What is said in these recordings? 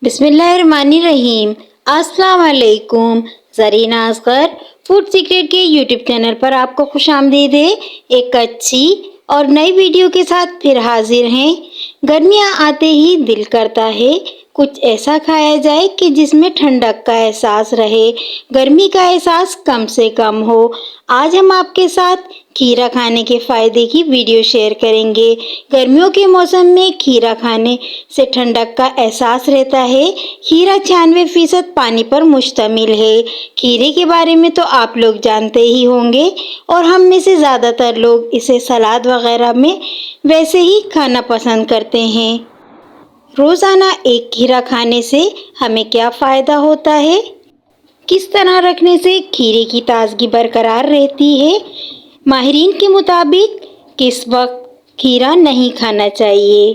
बिस्मिल्लाहिर्रहमानिर्रहीम। अस्सलाम वालेकुम। ज़रीना असगर फूड सीक्रेट के यूट्यूब चैनल पर आपको खुशामदीद है। एक अच्छी और नई वीडियो के साथ फिर हाजिर हैं। गर्मियाँ आते ही दिल करता है कुछ ऐसा खाया जाए कि जिसमें ठंडक का एहसास रहे, गर्मी का एहसास कम से कम हो। आज हम आपके साथ खीरा खाने के फ़ायदे की वीडियो शेयर करेंगे। गर्मियों के मौसम में खीरा खाने से ठंडक का एहसास रहता है। खीरा 96% पानी पर मुश्तमिल है। खीरे के बारे में तो आप लोग जानते ही होंगे और हम में से ज़्यादातर लोग इसे सलाद वगैरह में वैसे ही खाना पसंद करते हैं। रोज़ाना एक खीरा खाने से हमें क्या फ़ायदा होता है? किस तरह रखने से खीरे की ताज़गी बरकरार रहती है? माहिरीन के मुताबिक किस वक्त खीरा नहीं खाना चाहिए?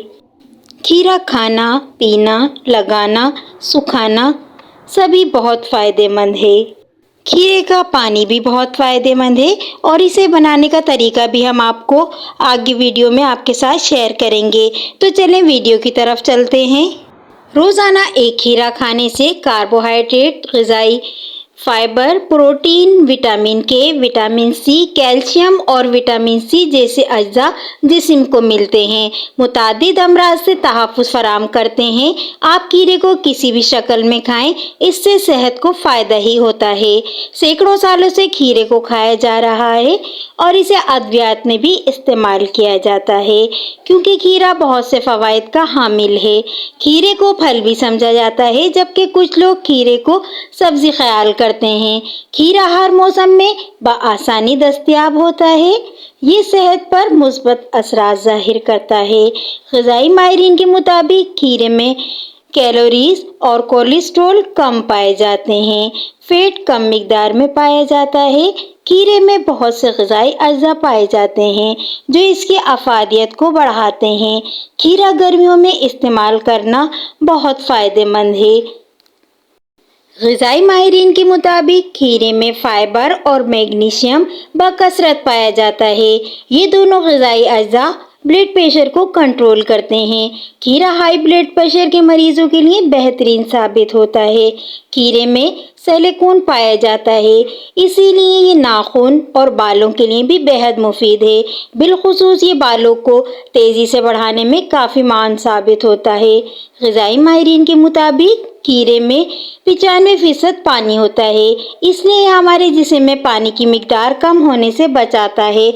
खीरा खाना, पीना, लगाना, सुखाना सभी बहुत फ़ायदेमंद है। खीरे का पानी भी बहुत फ़ायदेमंद है और इसे बनाने का तरीका भी हम आपको आगे वीडियो में आपके साथ शेयर करेंगे। तो चलें वीडियो की तरफ चलते हैं। रोज़ाना एक खीरा खाने से कार्बोहाइड्रेट, ग़िज़ाई फाइबर, प्रोटीन, विटामिन के, विटामिन सी, कैल्शियम और विटामिन सी जैसे अज्जा जिस्म को मिलते हैं। मुतादिद अमराज से तहफ़्फ़ुज़ फराहम करते हैं। आप खीरे को किसी भी शक्ल में खाएं, इससे सेहत को फ़ायदा ही होता है। सैकड़ों सालों से खीरे को खाया जा रहा है और इसे अद्वियात में भी इस्तेमाल किया जाता है क्योंकि खीरा बहुत से फ़वाइद का हामिल है। खीरे को फल भी समझा जाता है जबकि कुछ लोग खीरे को सब्ज़ी ख्याल करते हैं। खीरा हर मौसम में बआसानी दस्तयाब होता है। ये सेहत पर मुस्बत असरात ज़ाहिर करता है। ग़िज़ाई माहिरीन के मुताबिक खीरे में कैलोरीज और कोलेस्ट्रॉल कम पाए जाते हैं। फैट कम मिकदार में पाया जाता है। खीरे में बहुत से ग़िज़ाई अज्जा पाए जाते हैं जो इसकी अफादियत को बढ़ाते हैं। खीरा गर्मियों में इस्तेमाल करना बहुत फ़ायदेमंद है। ग़िज़ाई माहिरीन के मुताबिक खीरे में फाइबर और मैग्नीशियम बकसरत पाया जाता है। ये दोनों ग़िज़ाई अज्जा ब्लड प्रेशर को कंट्रोल करते हैं। खीरा हाई ब्लड प्रेशर के मरीजों के लिए बेहतरीन साबित होता है। खीरे में सिलिकॉन पाया जाता है, इसीलिए ये नाखून और बालों के लिए भी बेहद मुफीद है। बिलखुसूस ये बालों को तेज़ी से बढ़ाने में काफ़ी मान साबित होता है। ग़िज़ाई माहिरीन के मुताबिक खीरे में 95% पानी होता है, इसलिए हमारे जिस्म में पानी की मिकदार कम होने से बचाता है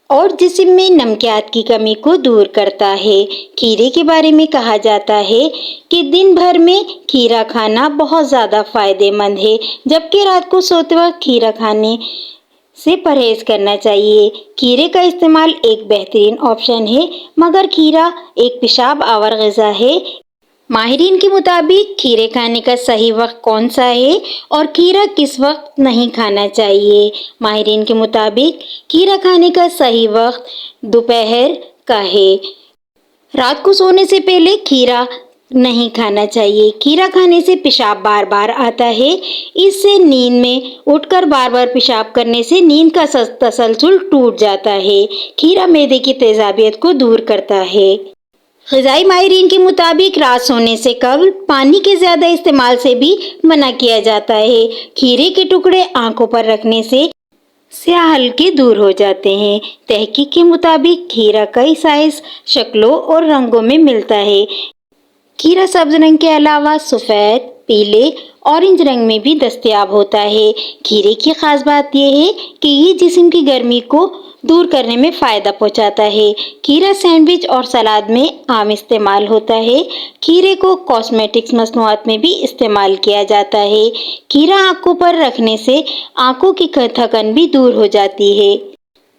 और जिस्म में नमकियात की कमी को दूर करता है। खीरे के बारे में कहा जाता है कि दिन भर में खीरा खाना बहुत ज़्यादा फ़ायदेमंद है, जबकि रात को सोते वक्त खीरा खाने से परहेज़ करना चाहिए। खीरे का इस्तेमाल एक बेहतरीन ऑप्शन है, मगर खीरा एक पेशाब आवर ग़िज़ा है। माहिरीन के मुताबिक खीरे खाने का सही वक्त कौन सा है और खीरा किस वक्त नहीं खाना चाहिए? माहिरीन के मुताबिक खीरा खाने का सही वक्त दोपहर का है। रात को सोने से पहले खीरा नहीं खाना चाहिए। खीरा खाने से पेशाब बार बार आता है। इससे नींद में उठकर बार बार पेशाब करने से नींद का तसलसल टूट जाता है। खीरा मैदे की तेज़ाबियत को दूर करता है। ग़िज़ाई माहिरीन के मुताबिक रात सोने से कबल पानी के ज़्यादा इस्तेमाल से भी मना किया जाता है। खीरे के टुकड़े आंखों पर रखने से स्याह हल्के दूर हो जाते हैं। तहकीक के मुताबिक खीरा कई साइज, शक्लों और रंगों में मिलता है। खीरा सब्ज़ रंग के अलावा सफ़ेद, पीले, ऑरेंज रंग में भी दस्तयाब होता है। खीरे की ख़ास बात यह है कि ये जिस्म की गर्मी को दूर करने में फ़ायदा पहुंचाता है। खीरा सैंडविच और सलाद में आम इस्तेमाल होता है। खीरे को कॉस्मेटिक्स मसनूआत में भी इस्तेमाल किया जाता है। खीरा आंखों पर रखने से आंखों की थकन भी दूर हो जाती है।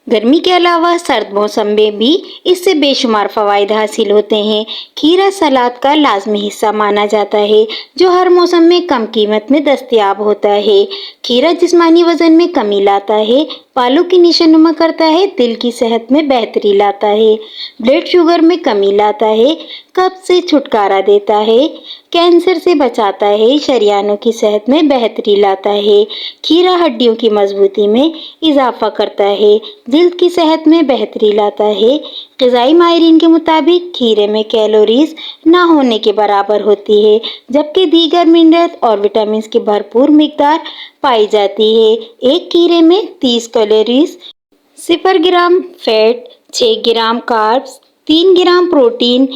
गर्मी के अलावा सर्द मौसम में भी इससे बेशुमार फ़वाइद हासिल होते हैं। खीरा सलाद का लाजमी हिस्सा माना जाता है जो हर मौसम में कम कीमत में दस्तयाब होता है। खीरा जिस्मानी वज़न में कमी लाता है, बालों की निशानुमा करता है, दिल की सेहत में बेहतरी लाता है, ब्लड शुगर में कमी लाता है, कब्ज से छुटकारा देता है, कैंसर से बचाता है, शरीयानों की सेहत में बेहतरी लाता है। खीरा हड्डियों की मजबूती में इजाफा करता है, दिल की सेहत में बेहतरी लाता है। ग़िज़ाई माहिरीन के मुताबिक खीरे में कैलोरीज ना होने के बराबर होती है, जबकि दीगर मिनरल और विटामिन की भरपूर मिकदार पाई जाती है। एक खीरे में 30 कैलोरीज, 0 ग्राम फैट, 6 ग्राम कार्ब्स, 3 ग्राम प्रोटीन,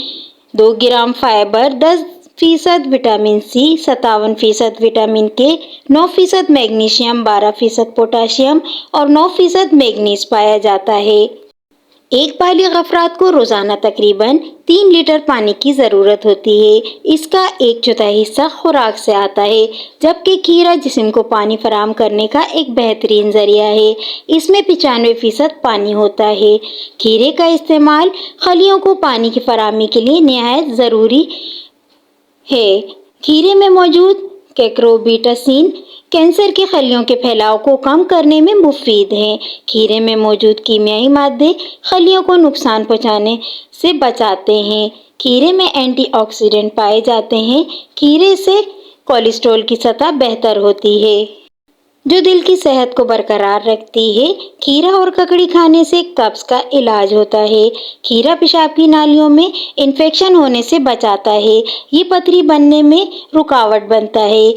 2 ग्राम फाइबर, 10% विटामिन सी, 57% विटामिन के, 9% मैग्नीशियम, 12% पोटाशियम और 9% मैग्नीज पाया जाता है। एक बालिग अफराद को रोजाना तकरीबन 3 लीटर पानी की ज़रूरत होती है। इसका 1/4 हिस्सा खुराक से आता है, जबकि खीरा जिस्म को पानी फराहम करने का एक बेहतरीन ज़रिया है। इसमें 95% पानी होता है। खीरे का इस्तेमाल खलियों को पानी की फराहमी के लिए निहायत ज़रूरी है। खीरे में मौजूद कैक्रोबिटसिन कैंसर की खलियों के फैलाव को कम करने में मुफीद है। खीरे में मौजूद कीमियाई मादे खलियों को नुकसान पहुंचाने से बचाते हैं। खीरे में एंटीऑक्सीडेंट पाए जाते हैं। खीरे से कोलेस्ट्रॉल की सतह बेहतर होती है, जो दिल की सेहत को बरकरार रखती है। खीरा और ककड़ी खाने से कब्ज का इलाज होता है। खीरा पेशाब की नालियों में इन्फेक्शन होने से बचाता है। ये पथरी बनने में रुकावट बनता है।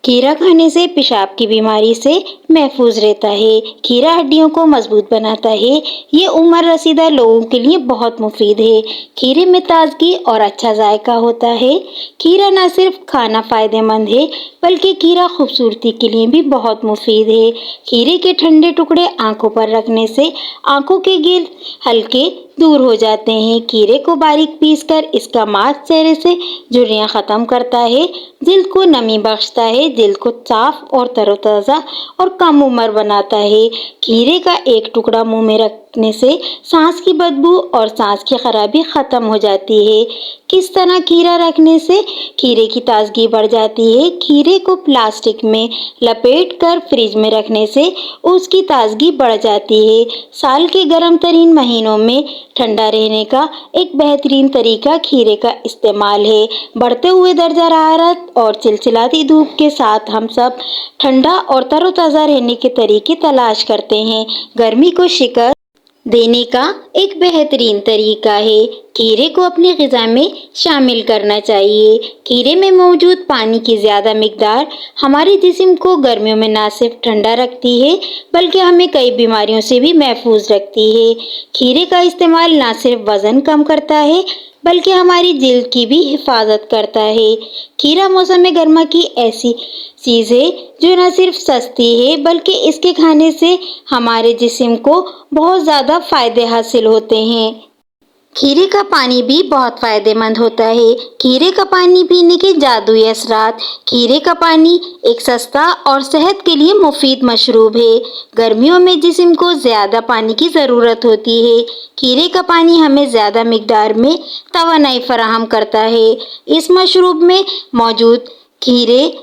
खीरा खाने से पेशाब की बीमारी से महफूज रहता है। खीरा हड्डियों को मजबूत बनाता है। ये उम्र रसीदा लोगों के लिए बहुत मुफीद है। खीरे में ताजगी और अच्छा जायका होता है। खीरा न सिर्फ खाना फायदेमंद है, बल्कि खीरा खूबसूरती के लिए भी बहुत मुफीद है। खीरे के ठंडे टुकड़े आंखों पर रखने से आंखों के गिल हल्के दूर हो जाते हैं। खीरे को बारीक पीसकर इसका मांस चेहरे से झुर्रियां खत्म करता है, जिल्द को नमी बख्शता है, जिल्द को साफ और तरोताज़ा और कम उम्र बनाता है। खीरे का एक टुकड़ा मुंह में रखने से सांस की बदबू और सांस की खराबी खत्म हो जाती है। किस तरह खीरा रखने से खीरे की ताजगी बढ़ जाती है? खीरे को प्लास्टिक में लपेट कर फ्रिज में रखने से उसकी ताजगी बढ़ जाती है। साल के गर्म तरीन महीनों में ठंडा रहने का एक बेहतरीन तरीका खीरे का इस्तेमाल है। बढ़ते हुए दर्जा हरारत और चिलचिलाती धूप के साथ हम सब ठंडा और तरोताज़ा रहने के तरीके तलाश करते हैं। गर्मी को शिकस्त देने का एक बेहतरीन तरीका है खीरे को अपनी ग़िज़ा में शामिल करना चाहिए। खीरे में मौजूद पानी की ज़्यादा मिकदार हमारे जिस्म को गर्मियों में न सिर्फ ठंडा रखती है, बल्कि हमें कई बीमारियों से भी महफूज रखती है। खीरे का इस्तेमाल न सिर्फ वज़न कम करता है, बल्कि हमारी जिल्द की भी हिफाजत करता है। खीरा मौसम गर्मा की ऐसी चीज़ है जो न सिर्फ सस्ती है, बल्कि इसके खाने से हमारे जिस्म को बहुत ज़्यादा फ़ायदे हासिल होते हैं। खीरे का पानी भी बहुत फ़ायदेमंद होता है। खीरे का पानी पीने के जादुई असरात। खीरे का पानी एक सस्ता और सेहत के लिए मुफीद मशरूब है। गर्मियों में जिस्म को ज़्यादा पानी की ज़रूरत होती है। खीरे का पानी हमें ज़्यादा मिकदार में तवानाई फराहम करता है। इस मशरूब में मौजूद खीरे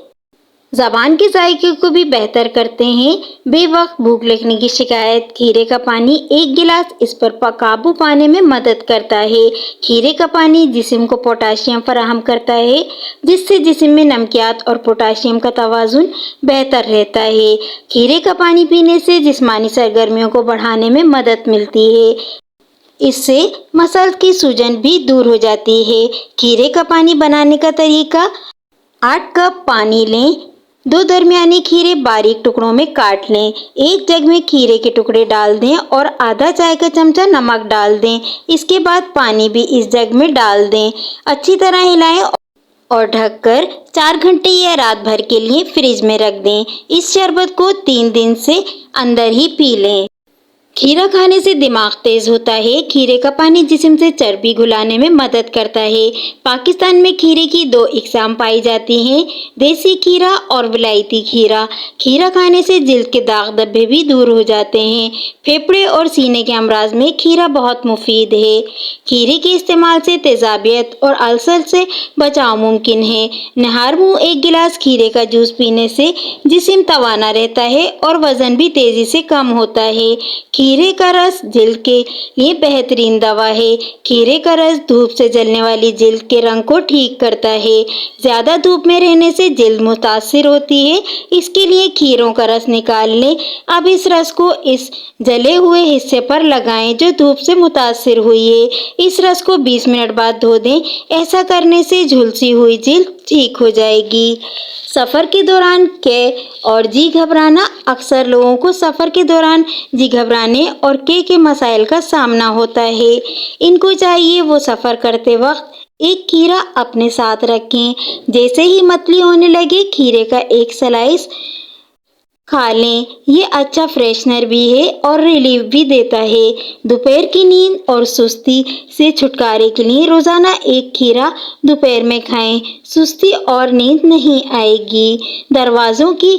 ज़बान के जायके को भी बेहतर करते हैं। बेवक्त भूख लगने की शिकायत, खीरे का पानी 1 गिलास इस पर काबू पाने में मदद करता है। खीरे का पानी जिस्म को पोटाशियम फराहम करता है, जिससे जिस्म में नमकियात और पोटाशियम का तवाज़ुन बेहतर रहता है। खीरे का पानी पीने से जिस्मानी सरगर्मियों को बढ़ाने में मदद मिलती है। इससे मसल की सूजन भी दूर हो जाती है। खीरे का पानी बनाने का तरीका: 8 कप पानी लें, 2 दरमियाने खीरे बारीक टुकड़ों में काट लें। एक जग में खीरे के टुकड़े डाल दें और आधा चाय का चमचा नमक डाल दें। इसके बाद पानी भी इस जग में डाल दें। अच्छी तरह हिलाएं और ढककर 4 घंटे या रात भर के लिए फ्रिज में रख दें। इस शरबत को 3 दिन से अंदर ही पी लें। खीरा खाने से दिमाग तेज होता है। खीरे का पानी जिस्म से चर्बी घुलाने में मदद करता है। पाकिस्तान में खीरे की 2 इकसाम पाई जाती हैं, देसी खीरा और विलायती खीरा। खीरा खाने से जिल्द के दाग धब्बे भी दूर हो जाते हैं। फेफड़े और सीने के अमराज में खीरा बहुत मुफीद है। खीरे के इस्तेमाल से तेजाबियत और अल्सर से बचाव मुमकिन है। नहार मुँह 1 गिलास खीरे का जूस पीने से जिस्म तवाना रहता है और वज़न भी तेज़ी से कम होता है। खीरे का रस जिल्द के लिए बेहतरीन दवा है। खीरे का रस धूप से जलने वाली जिल्द के रंग को ठीक करता है। ज़्यादा धूप में रहने से जिल्द मुतासिर होती है, इसके लिए खीरों का रस निकाल लें। अब इस रस को इस जले हुए हिस्से पर लगाएं जो धूप से मुतासिर हुई है। इस रस को 20 मिनट बाद धो दें। ऐसा करने से झुलसी हुई जिल्द ठीक हो जाएगी। सफ़र के दौरान कै और जी घबराना। अक्सर लोगों को सफ़र के दौरान जी घबराने और के मसाइल का सामना होता है। इनको चाहिए वो सफ़र करते वक्त एक खीरा अपने साथ रखें। जैसे ही मतली होने लगे खीरे का एक स्लाइस खा लें। ये अच्छा फ्रेशनर भी है और रिलीफ भी देता है। दोपहर की नींद और सुस्ती से छुटकारे के लिए रोज़ाना एक खीरा दोपहर में खाएं। सुस्ती और नींद नहीं आएगी। दरवाज़ों की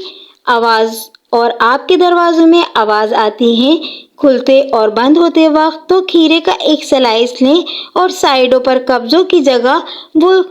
आवाज़ और आपके दरवाज़ों में आवाज़ आती है खुलते और बंद होते वक्त, तो खीरे का एक स्लाइस लें और साइडों पर कब्ज़ों की जगह वो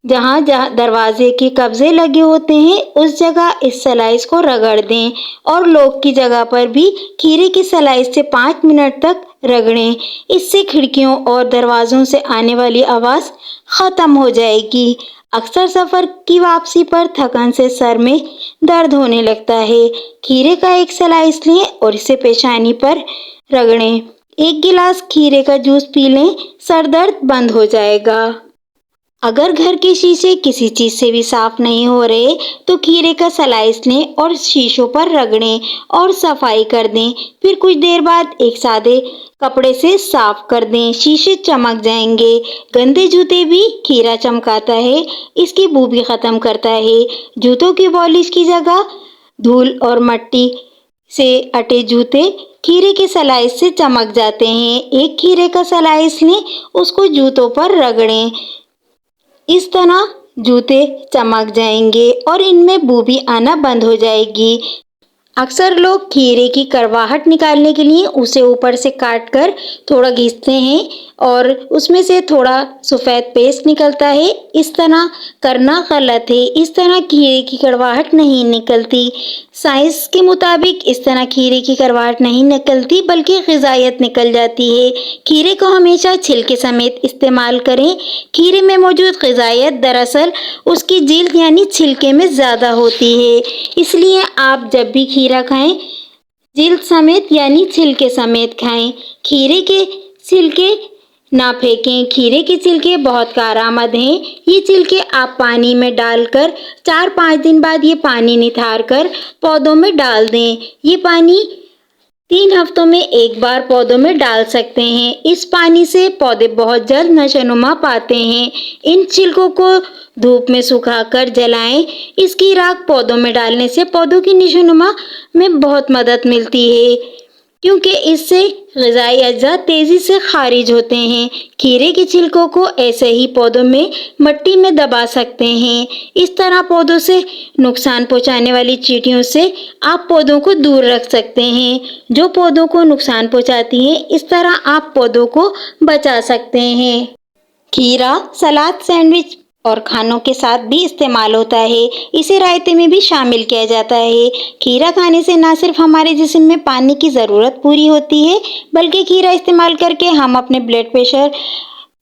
जहाँ दरवाजे के कब्जे लगे होते हैं उस जगह इस स्लाइस को रगड़ दें और लॉक की जगह पर भी खीरे की स्लाइस से 5 मिनट तक रगड़ें। इससे खिड़कियों और दरवाज़ों से आने वाली आवाज़ ख़त्म हो जाएगी। अक्सर सफ़र की वापसी पर थकन से सर में दर्द होने लगता है। खीरे का एक स्लाइस लें और इसे पेशानी पर रगड़ें। 1 गिलास खीरे का जूस पी लें, सर दर्द बंद हो जाएगा। अगर घर के शीशे किसी चीज़ से भी साफ नहीं हो रहे तो खीरे का स्लाइस लें और शीशों पर रगड़ें और सफाई कर दें। फिर कुछ देर बाद एक सादे कपड़े से साफ कर दें, शीशे चमक जाएंगे। गंदे जूते भी खीरा चमकाता है, इसकी बू भी ख़त्म करता है। जूतों की पॉलिश की जगह धूल और मिट्टी से अटे जूते खीरे के स्लाइस से चमक जाते हैं। एक खीरे का स्लाइस लें, उसको जूतों पर रगड़ें। इस तरह जूते चमक जाएंगे और इनमें बू भी आना बंद हो जाएगी। अक्सर लोग खीरे की कड़वाहट निकालने के लिए उसे ऊपर से काट कर थोड़ा घिसते हैं और उसमें से थोड़ा सफ़ेद पेस्ट निकलता है। इस तरह करना गलत है। इस तरह खीरे की कड़वाहट नहीं निकलती। साइंस के मुताबिक इस तरह खीरे की कड़वाहट नहीं निकलती बल्कि ग़िज़ायत निकल जाती है। खीरे को हमेशा छिलके समेत इस्तेमाल करें। खीरे में मौजूद ग़िज़ायत दरअसल उसकी जिल्द यानी छिलके में ज़्यादा होती है, इसलिए आप जब भी खीरा खाएं जिल्द समेत यानी छिलके समेत खाएं। खीरे के छिलके ना फेंकें। खीरे के छिलके बहुत कारआमद हैं। ये छिलके आप पानी में डालकर 4-5 दिन बाद ये पानी निथार कर पौधों में डाल दें। ये पानी 3 हफ्तों में एक बार पौधों में डाल सकते हैं। इस पानी से पौधे बहुत जल्द नशोनुमा पाते हैं। इन छिलकों को धूप में सुखाकर जलाएं। इसकी राख पौधों में डालने से पौधों की नशोनुमा में बहुत मदद मिलती है, क्योंकि इससे ग़िज़ाई अज्जा तेज़ी से खारिज होते हैं। खीरे के छिलकों को ऐसे ही पौधों में मिट्टी में दबा सकते हैं। इस तरह पौधों से नुकसान पहुंचाने वाली चींटियों से आप पौधों को दूर रख सकते हैं जो पौधों को नुकसान पहुंचाती हैं। इस तरह आप पौधों को बचा सकते हैं। खीरा सलाद, सैंडविच और खानों के साथ भी इस्तेमाल होता है। इसे रायते में भी शामिल किया जाता है। खीरा खाने से न सिर्फ हमारे जिस्म में पानी की ज़रूरत पूरी होती है, बल्कि खीरा इस्तेमाल करके हम अपने ब्लड प्रेशर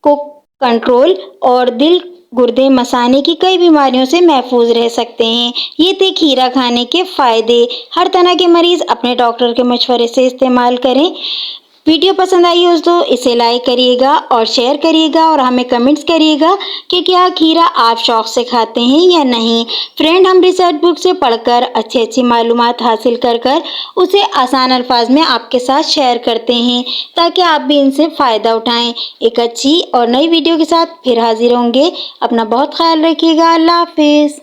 को कंट्रोल और दिल गुर्दे मसाने की कई बीमारियों से महफूज रह सकते हैं। ये थे खीरा खाने के फ़ायदे। हर तरह के मरीज़ अपने डॉक्टर के मशवरे से इस्तेमाल करें। वीडियो पसंद आई हो तो इसे लाइक करिएगा और शेयर करिएगा और हमें कमेंट्स करिएगा कि क्या खीरा आप शौक़ से खाते हैं या नहीं। फ्रेंड, हम रिसर्च बुक से पढ़कर अच्छी मालूमात हासिल कर उसे आसान अल्फाज में आपके साथ शेयर करते हैं ताकि आप भी इनसे फ़ायदा उठाएं। एक अच्छी और नई वीडियो के साथ फिर हाजिर होंगे। अपना बहुत ख्याल रखिएगा। अल्लाह हाफिज़।